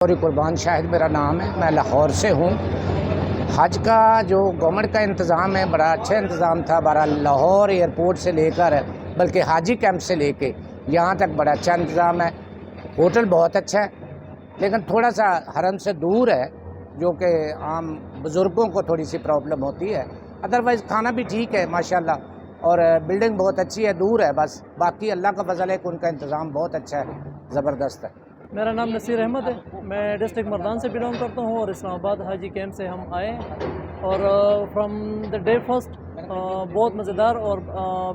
और कुर्बान शाहिद मेरा नाम है, मैं लाहौर से हूँ। हज का जो गवर्नमेंट का इंतज़ाम है बड़ा अच्छा इंतज़ाम था। बहरहाल लाहौर एयरपोर्ट से लेकर बल्कि हाजी कैंप से लेके यहाँ तक बड़ा अच्छा इंतज़ाम है। होटल बहुत अच्छा है, लेकिन थोड़ा सा हरम से दूर है, जो कि आम बुज़ुर्गों को थोड़ी सी प्रॉब्लम होती है। अदरवाइज़ खाना भी ठीक है माशाल्लाह, और बिल्डिंग बहुत अच्छी है, दूर है बस। बाकी अल्लाह का फजल है कि उनका इंतज़ाम बहुत अच्छा है, ज़बरदस्त है। मेरा नाम नसीर अहमद है, मैं डिस्ट्रिक्ट मर्दान से बिलोंग करता हूँ और इस्लामाबाद हाजी कैंप से हम आए और फ्रॉम द डे फर्स्ट बहुत मज़ेदार और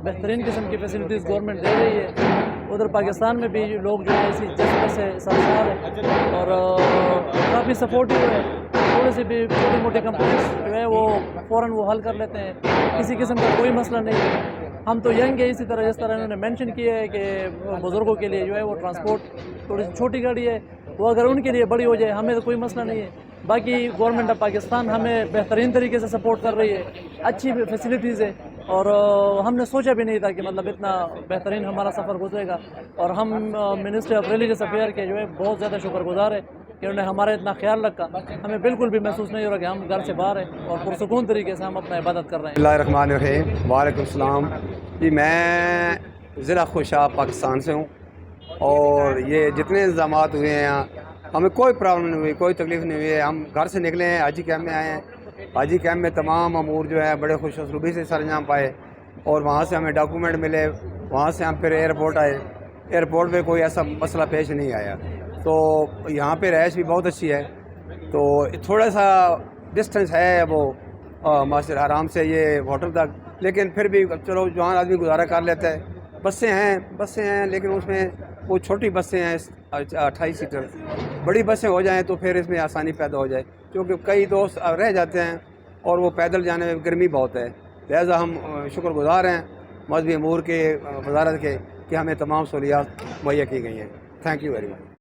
बेहतरीन किस्म की फैसिलिटीज़ गवर्नमेंट दे रही है। उधर पाकिस्तान में भी लोग जो है इसी जज्बे से सरसार है और काफ़ी सपोर्टिव है। थोड़ी सी भी छोटी मोटी कंप्लेंट्स जो है वो फ़ौरन वो हल कर लेते हैं, किसी किस्म का कोई मसला नहीं है। हम तो यंग है, इसी तरह जिस तरह इन्होंने मेंशन किया है कि बुज़ुर्गों के लिए जो है वो ट्रांसपोर्ट थोड़ी सी छोटी गाड़ी है, वो अगर उनके लिए बड़ी हो जाए हमें तो कोई मसला नहीं है। बाकी गवर्नमेंट ऑफ पाकिस्तान हमें बेहतरीन तरीके से सपोर्ट कर रही है, अच्छी फैसिलिटीज़ है और हमने सोचा भी नहीं था कि मतलब इतना बेहतरीन हमारा सफ़र गुजरेगा। और हम मिनिस्ट्री ऑफ रिलीजियस अफेयर के जो है बहुत ज़्यादा शुक्रगुजार है कि उन्होंने हमारा इतना ख्याल रखा। हमें बिल्कुल भी महसूस नहीं हो रहा कि हम घर से बाहर हैं और पुरसुकून तरीके से हम अपना इबादत कर रहे हैं। बिस्मिल्लाहिर्रहमानिर्रहीम, वालेकुम सलाम जी। मैं ज़िला खुशाब पाकिस्तान से हूँ और ये जितने इंतज़ामात हुए हैं यहाँ हमें कोई प्रॉब्लम नहीं हुई, कोई तकलीफ़ नहीं हुई है। हम घर से निकले हैं, हाजी कैंप में आए हैं। हाजी कैंप में तमाम अमूर जो है बड़े खुश उसलूबी से सरंजाम पाए और वहाँ से हमें डॉक्यूमेंट मिले। वहाँ से हम फिर एयरपोर्ट आए। एयरपोर्ट पे कोई ऐसा मसला पेश नहीं आया। तो यहाँ पे रहायश भी बहुत अच्छी है। तो थोड़ा सा डिस्टेंस है वो मस्जिद हराम से ये होटल तक, लेकिन फिर भी चलो जवान आदमी गुजारा कर लेता है। बसें हैं लेकिन उसमें वो छोटी बसें हैं 28 सीटर। बड़ी बसें हो जाएं तो फिर इसमें आसानी पैदा हो जाए, क्योंकि कई दोस्त रह जाते हैं और वो पैदल जाने में गर्मी बहुत है। लिहाजा हम शुक्रगुजार हैं मजहबी अमूर के वजारत के कि हमें तमाम सहूलियात मुहैया की गई हैं। Thank you very much.